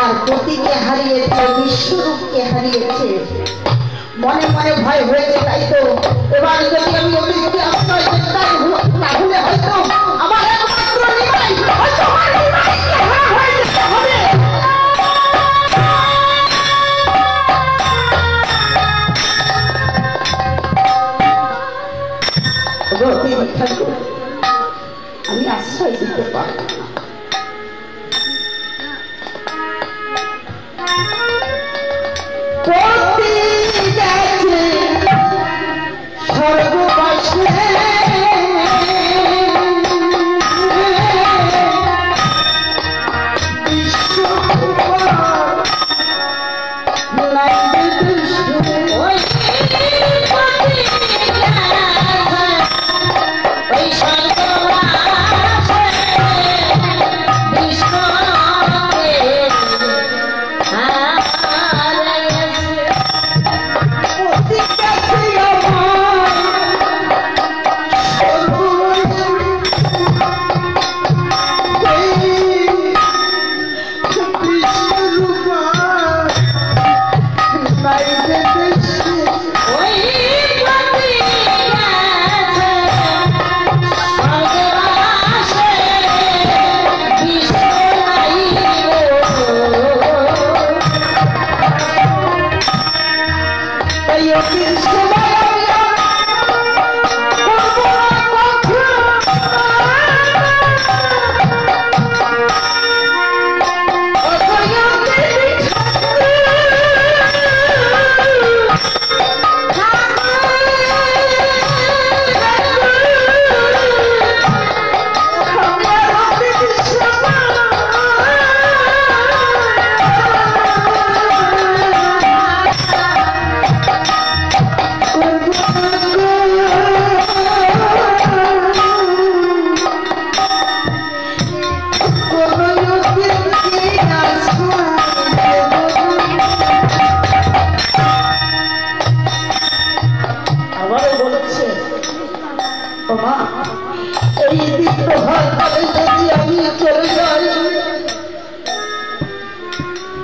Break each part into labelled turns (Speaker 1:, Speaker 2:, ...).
Speaker 1: তার পতিকে হারিয়েছে, বিশ্বরূপকে হারিয়েছে। মনে মনে ভয় হয়েছে, তাই তো এবার যদি আমি অতীতকে আশ্রয় দিতাম, তাহলে হয়তো আমার একমাত্র নিমাই, হয়তো আমার নিমাইকে হারা হয়ে যেতে হবে। আমি আশ্রয় দিতে পারব না।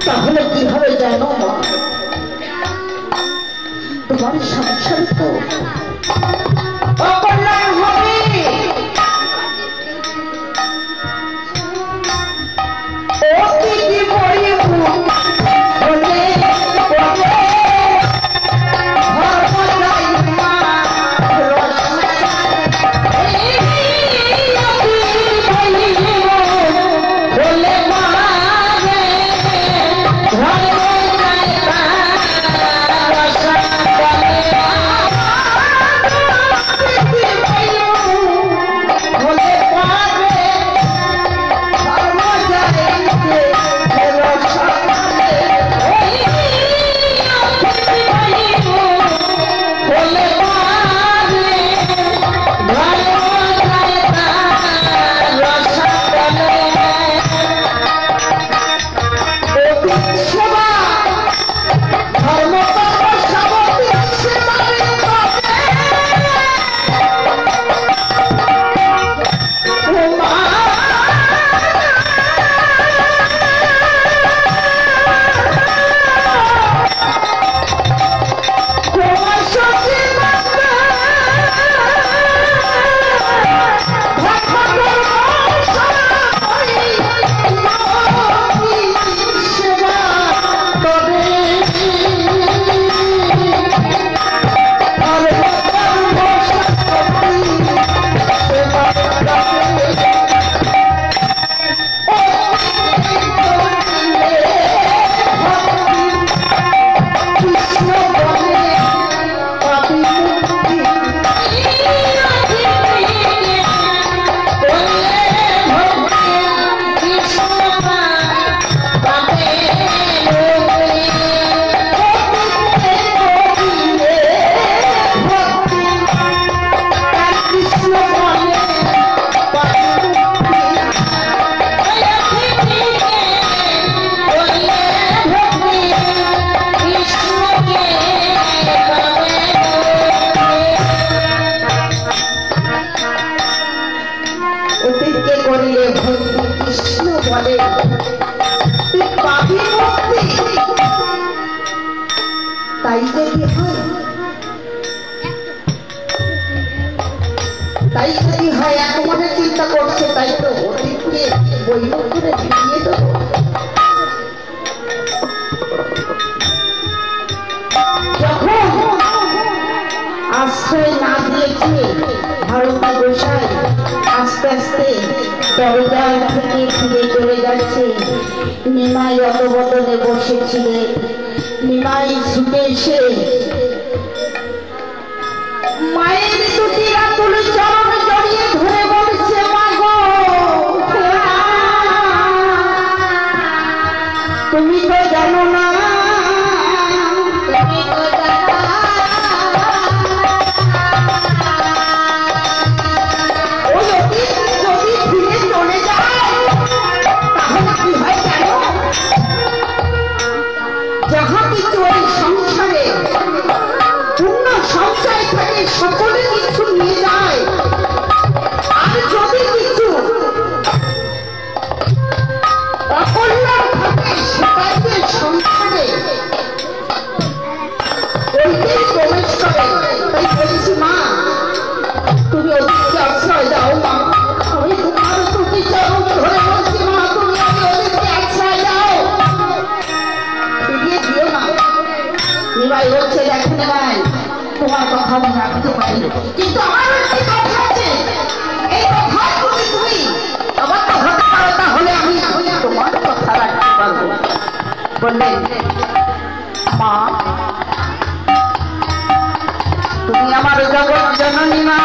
Speaker 1: তাহলে কি হবে জানো মা, তোমার সংসার তো অকল্যাণ হবে। অতিথি পরিব হলে করিলে ভক্তি কৃষ্ণ বলে, তুই পাবি তাই যদি হয়, তাই যদি হয় এত মনে চিন্তা করছে, তাই তো অতীতকে বইমুখ করে ফিরিয়ে দেব। যখন আশ্রয় না দিয়েছে ভারতী গোসাই, আস্তে আস্তে দরজার থেকে ফিরে চলে যাচ্ছে। নিমাই অতবদলে বসেছিলেন। নিমাই ছুটে এসে মায়ের দুটি আতুল চরণ জড়িয়ে ধরে বলছে, মা গো তুমি তো জানো না, তুমি তো জানো ওই অতীত যদি ফিরে চলে যায় তাহলে কি হয় জানো? যাহা কিছু ওই সংসারে পূর্ণ সংশয় থাকে সকলে কিছু নিয়ে যায়, আর যদি কিছু অকল্যাণ থাকে সেটাকে সংসারে ওইটাই প্রবেশ করে। তাই বলছি মা তুমি অতীতকে আশ্রয় দাও। মা আমি তোমার দুটি চরণ ধরে বলছি, মা তুমি আমি অতীতকে আশ্রয় দাও, ফিরিয়ে দিও না। নিমাই বলছে, দেখো নিমাই তোমার কথা আমি রাখতে পারি, কিন্তু আমার একটি কথা আছে, এই কথা তুমি আমার তো হতে পারো, তাহলে আমি তোমার কথা রাখতে পারবো। বললেন, মা তুমি আমার জগৎ জননী মা,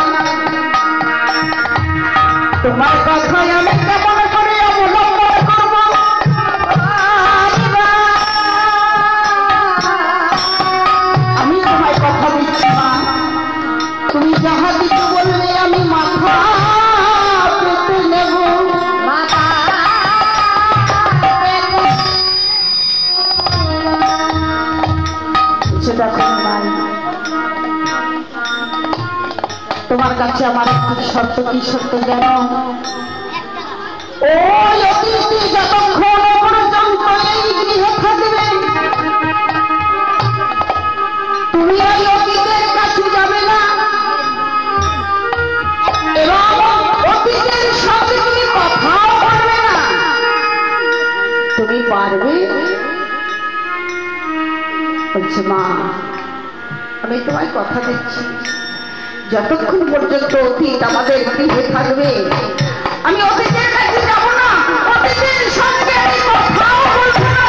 Speaker 1: তোমার কথাই আমি কেমন করে অবলম্বন করবো? আমি তোমায় কথা দিচ্ছি মা, তুমি যাহা কিছু বলবে আমি মাথা পেতে নেব। সেটা নাই, তোমার কাছে আমার একটু শর্ত। কি শর্ত জানো? ওই অতীতে যতক্ষণ পর্যন্ত এই গৃহে থাকবে তুমি ওই অতীতের কাছে যাবে না, এবং অতীতের সঙ্গে তুমি কথাও বলবে না। তুমি পারবে? বলছে, মা আমি তোমায় কথা দিচ্ছি, যতক্ষণ পর্যন্ত অতীত আমাদের গৃহে থাকবে আমি অতীতের কাছে যাব না, অতীতের সঙ্গে আমি কথাও বলবো না।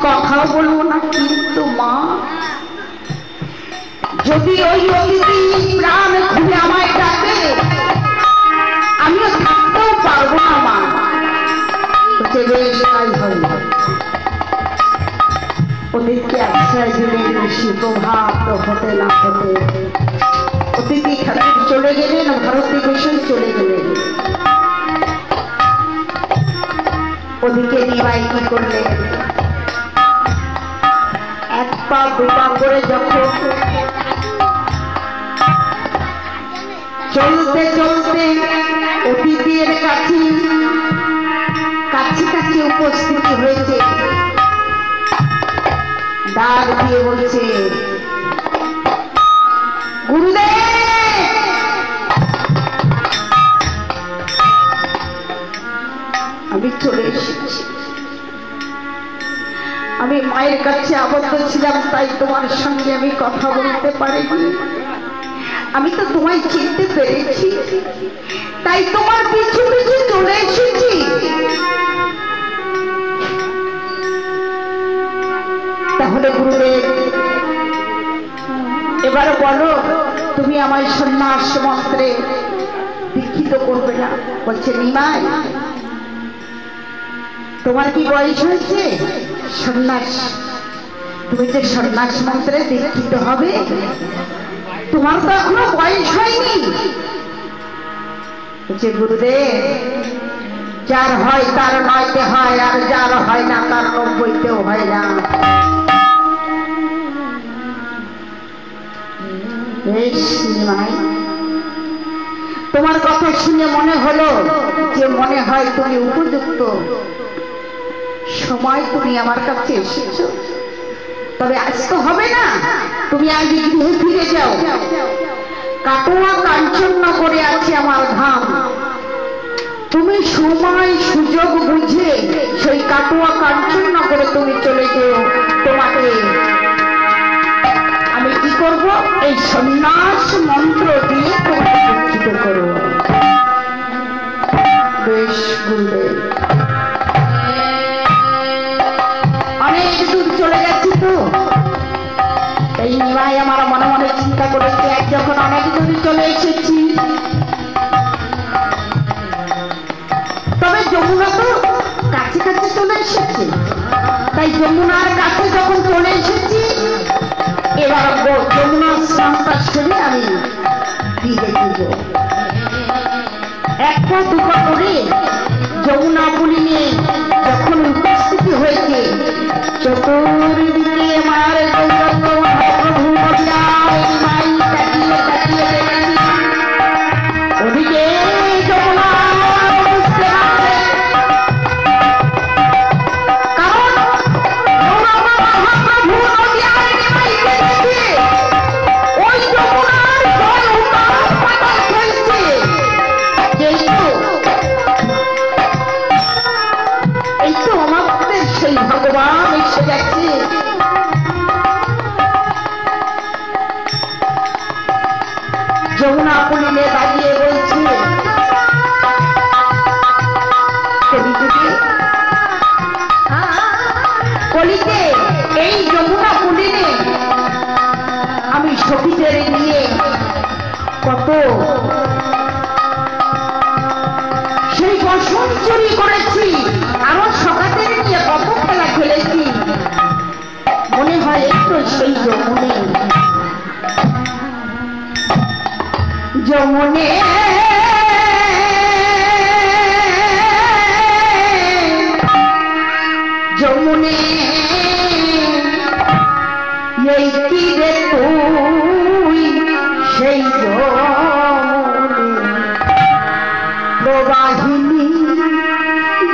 Speaker 1: কথাও বলবো না, কিন্তু মা যদি ওই অতিথি প্রাণ খুলে আমায় ডাকে আমিও থাকতেও পারবো না। মা বেশ তাই হবে। ওদেরকে আশ্রয় দিলেন, বেশি প্রভাব হতে না হতে অতিথি ঠাকুর চলে গেলেন, ভারতী গোসাই চলে গেলেন। ওদিকে নিমাই কি করলেন? এক পা দুপা করে যখন চলতে চলতে অতিথির কাছে কাছে উপস্থিতি হয়েছে, ডাক দিয়ে বলছে, গুরুদেব আমি চলে এসেছি। আমি মায়ের কাছে আবদ্ধ ছিলাম, তাই তোমার সঙ্গে আমি কথা বলতে পারিনি। আমি তো তোমায় চিনতে পেরেছি, তাই তোমার পিছু পিছু চলে এসেছি। তাহলে গুরুদেব এবার বলো তুমি আমায় সন্ন্যাস মন্ত্রে দীক্ষিত করবে না। বলছে নিমাই তোমার কি বয়স হয়েছে? সন্ন্যাস, তুমি যে সন্ন্যাস মন্ত্রে দীক্ষিত হবে তোমার তো এখনো বয়স হয়নি। বলছে গুরুদেব যার হয় তার 9তে হয়, আর যার হয় না তার 90তেও হয় না। তোমার কথা শুনে মনে হলো যে মনে হয় তুমি উপযুক্ত সময় তুমি আমার কাছে এসেছো, তবে আজ তো হবে না, তুমি আগে গৃহে ফিরে যাও। কাটোয়া কাঞ্চননগরে আছে আমার ধাম, তুমি সময় সুযোগ বুঝে সেই কাটোয়া কাঞ্চননগরে তুমি চলে যেও। তোমাকে আমি কি করব? এই সন্ন্যাস মন্ত্র দিয়ে তোমাকে দীক্ষিত করব। বেশ গুরুদেব, অনেক দূর চলে যাচ্ছি তো, এই নিমাই আমার মনে মনে চিন্তা করেছে এক যখন অনেক দূর চলে এসেছি, তবে যমুনা তো কাছে কাছে চলে এসেছে, তাই যমুনার কাছে যখন চলে এসেছি এবার যমুনার স্নানটা সেরে আমি দিয়ে দিব। এক পা দুপা করে যমুনা পুলিনে যখন উপস্থিতি হয়েছে, চতুর্দিকে আমার প্রভু ওদিকে যমুনা ভগবান এসে গেছে। যমুনা পুলিনে দাঁড়িয়ে বলছে কলিতে এই যমুনা পুলিনে আমি সখীদের নিয়ে কত সেই বসন চুরি করেছি, আমার সখাদের নিয়ে কত খেলা খেলেছি, মনে হয় একটু সেই যমুনে যমুনে যমুনে এই কি রে তুই সেই যমুনে প্রবাহিনী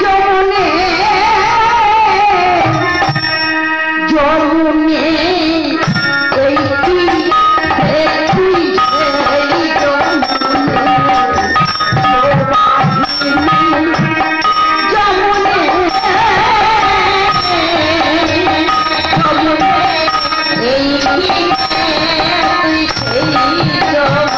Speaker 1: যমুনে যমুনে এই কি রে তুই সেই যমুনে প্রবাহিনী যমুনে যমুনে এই কি তুই সেই যমুনে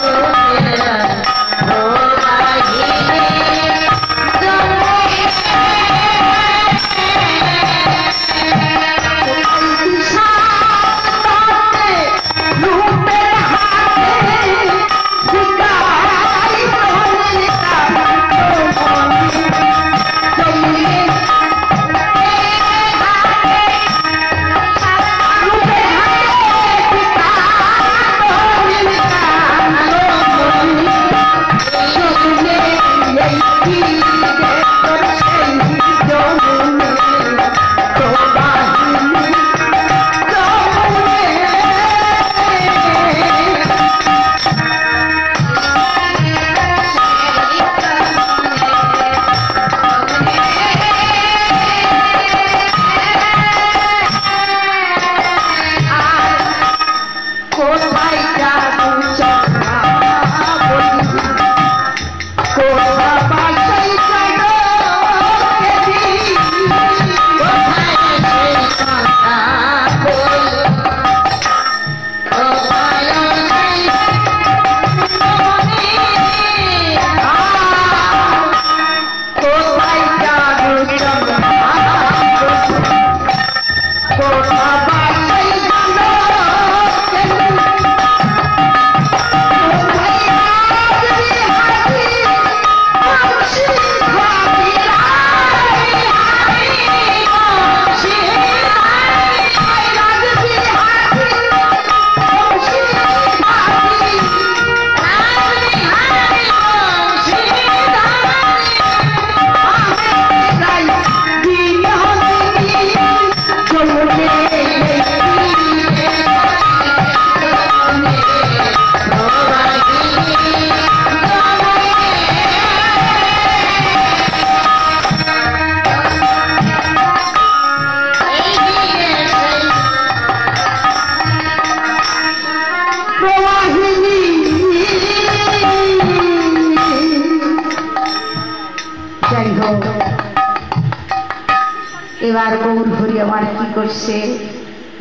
Speaker 1: এবার গৌর হরি আমার কি করছে,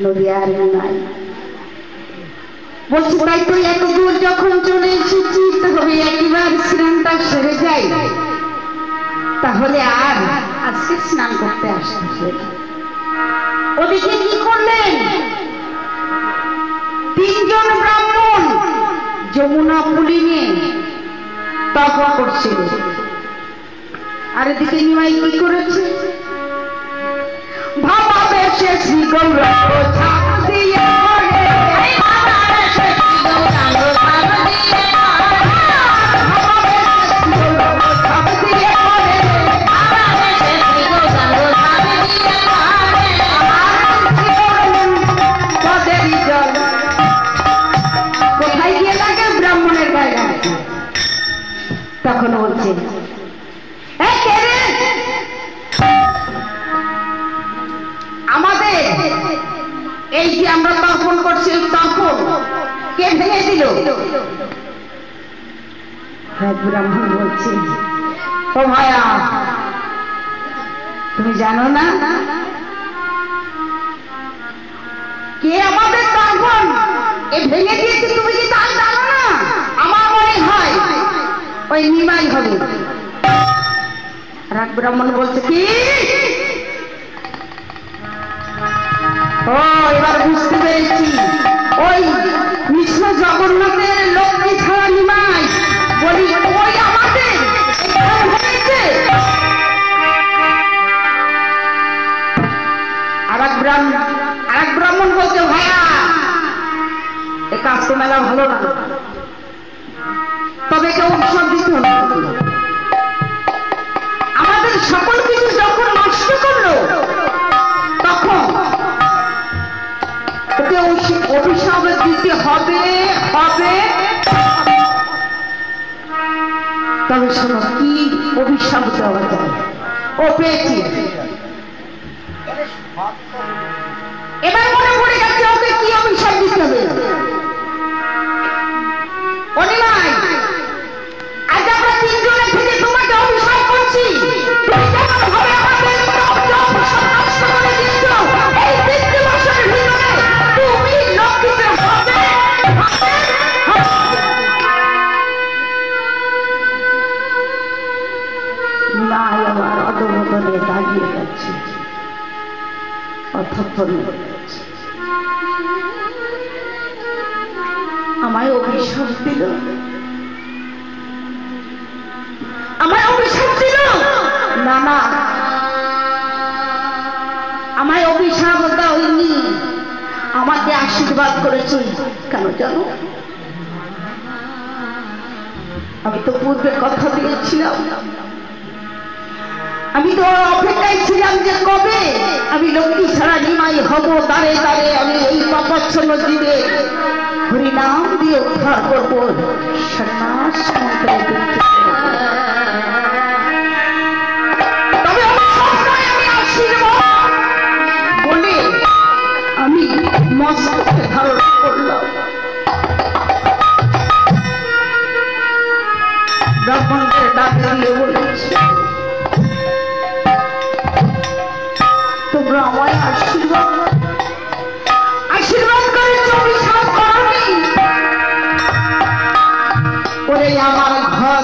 Speaker 1: নদী আর নাই। বলছি তাই তো এত দূর যখন চলে এসেছি, তবে একবার স্নানটা সেরে যাই, তাহলে আর আজকে স্নান করতে আসতে। ওদিকে কি করলেন, তিনজন ব্রাহ্মণ যমুনা পুলিনে তপা করছিল, আর এদিকে নিমাই কি করেছে, ভাবা বেশে শ্রী গৌরাঙ্গ ছাপ দিয়ে কোথায় গিয়ে লাগে, ব্রাহ্মণের গায়ে লাগে। তখন বলছে আমাদের এই যে আমরা তর্পণ করছি, তর্পণ কে ভেঙে দিল? ব্রাহ্মণ বলছে ও ভাইয়া, তুমি জানো না কে আমাদের তর্পণ এ ভেঙে দিয়েছে? তুমি কি তা জানো না? আমার মনে হয় ওই নিমাই হবে। রাগ ব্রাহ্মণ বলছে কি, ও এবার বুঝতে পেরেছি, ওই কৃষ্ণ জগন্নাথের লক্ষ্মী ছাড়া নিমাই, বলি ওই আমাদের আর এক ব্রাহ্মণ বলছে ভাইয়া, এ কাজ তো মেলা ভালো না, তবে কেউ উৎসব দিতে হবে। আমাদের সকল কিছু যখন নষ্ট করলো, তখন ওকে অভিশাপ দিতে হবে হবে। তবে শোনো, কি অভিশাপ দেওয়া যায়? ও পেয়েছি, এবার মনে পড়ে গেছে ওকে কি অভিশাপ দিতে হবে। অনিমাই, আজ আমরা তিনজনে থেকে তোমাকে অভিশাপ করছি, তুমি যেমন ভাবে আমাদের নষ্ট করে দিয়েছো, এই 3 বছরের ভিতরে তুমি লক্ষ্মীতে হবে। নিমাই আমার অধোবদনে দাঁড়িয়ে যাচ্ছে, অথর্পণ হয়ে যাচ্ছে। আমায় অভিশাপ দিল, আমায় অভিশাপ দিল না, না আমায় অভিশাপ দেয়নি, আমাকে আশীর্বাদ করেছে। কেন জানো? আমি তো পূর্বে কথা দিয়েছিলাম, আমি তো অপেক্ষায় ছিলাম যে কবে আমি লক্ষ্মী ছাড়া নিমাই হব, তারে তারে আমি এই পাপাচ্ছন্ন জীবে হরিনাম দিয়ে উদ্ধার করবো, সন্ন্যাস মন্ত্রে বলে আমি মস্তকে ধারণ করলাম। ব্রাহ্মণদের ডাক দিয়ে বলেছে, তোমরা আমায় আশীর্বাদ করেছ, অভিশাপ করনি। ওরে আমার ঘর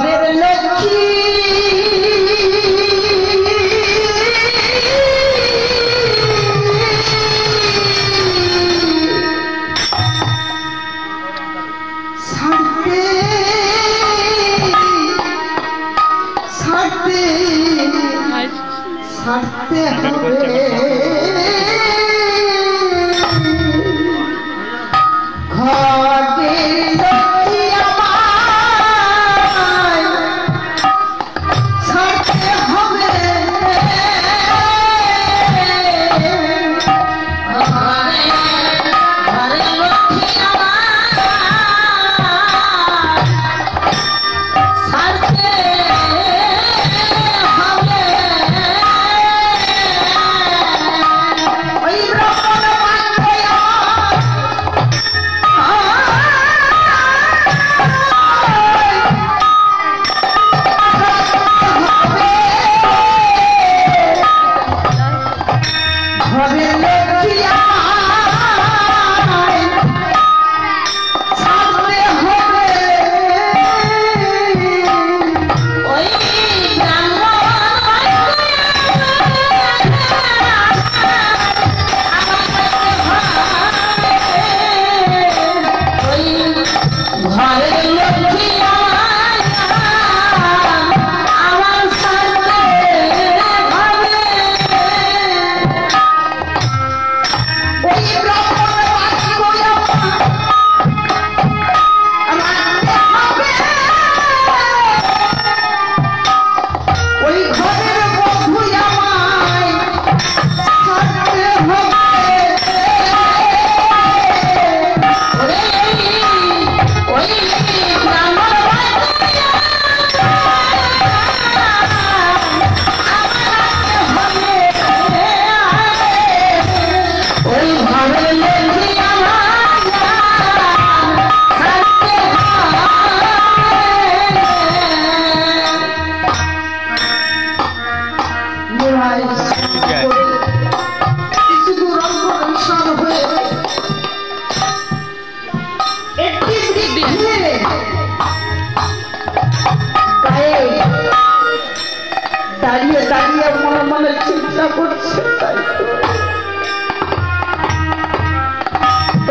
Speaker 1: করছে তাই তো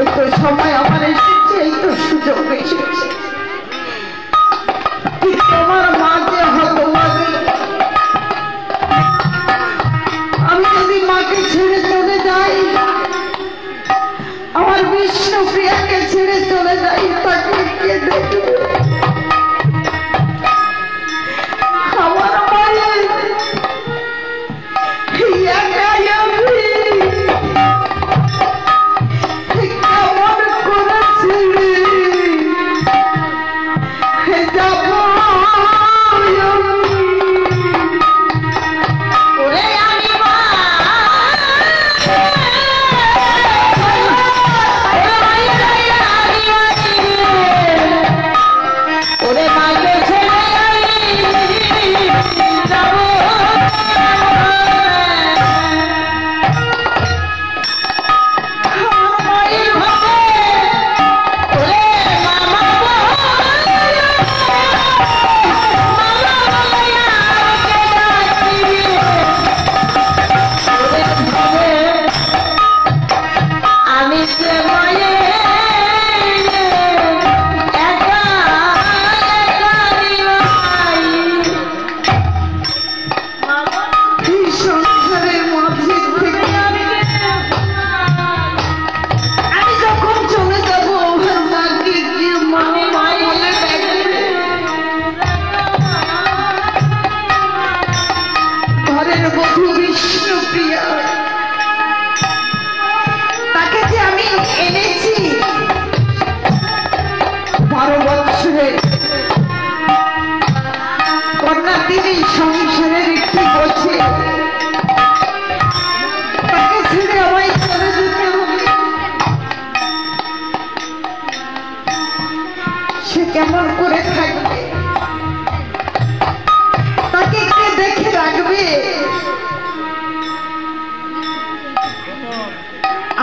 Speaker 1: এই তো সময় আমার এসেছে, এই তো সুযোগ এসেছে। তোমার মা যে হতভাগী, আমি যদি মাকে ছেড়ে চলে যাই, আমার বিষ্ণুপ্রিয়াকে ছেড়ে চলে যাই, তাকে কে দেখবে? আমার মায়ের একাই আমি কেমন করে ছেড়ে যাব? সংসারের একটি বলছে তাকে ছেড়ে আমায় চলে যেতে হবে। সে কেমন করে থাকবে? তাকে কে দেখে রাখবে?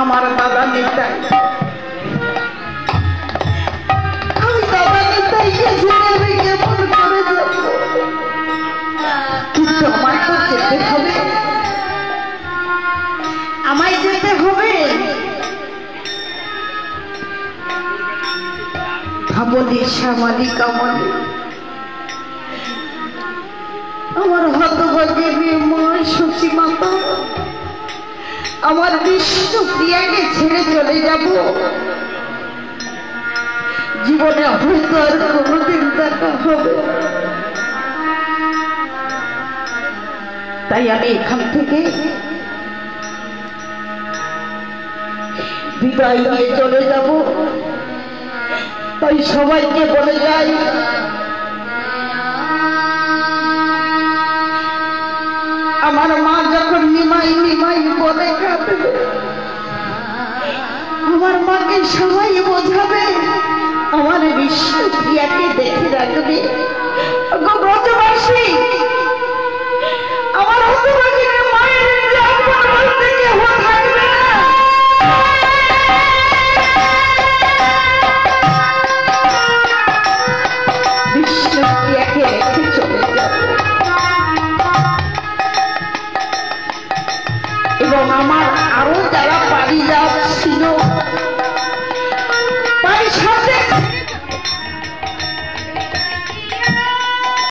Speaker 1: আমার দাদা নিতাই, আমি দাদা নিতাইকে ছেড়ে আমি কেমন করে যাব? কিন্তু আমার তো যেতে হবে, আমায় যেতে হবে। ভাবলি শ্যামালি কামালি আমার হতভাগী মেয়ে মা সচি মাতা, আমার বিষ্ণুপ্রিয়াকে ছেড়ে চলে যাব। জীবনে হয়তো আর কোনোদিন দেখা হবে, তাই আমি এখান থেকে বিদায় নিয়ে চলে যাব। তাই সবাইকে বলে যাই, আমার মা যখন নিমাই নিমাই বলে কাঁদবে, আমার মাকে সবাই বোঝাবে, আমার বিষ্ণুপ্রিয়াকে দেখে রাখবে। ব্রজবাসী, আমার হতভাগিনী মায়ের আপন বলতে কেউ থাকবে না। বিষ্ণুপ্রিয়াকে রেখে চলে যাব এবং আমার আরো যারা পারি যাও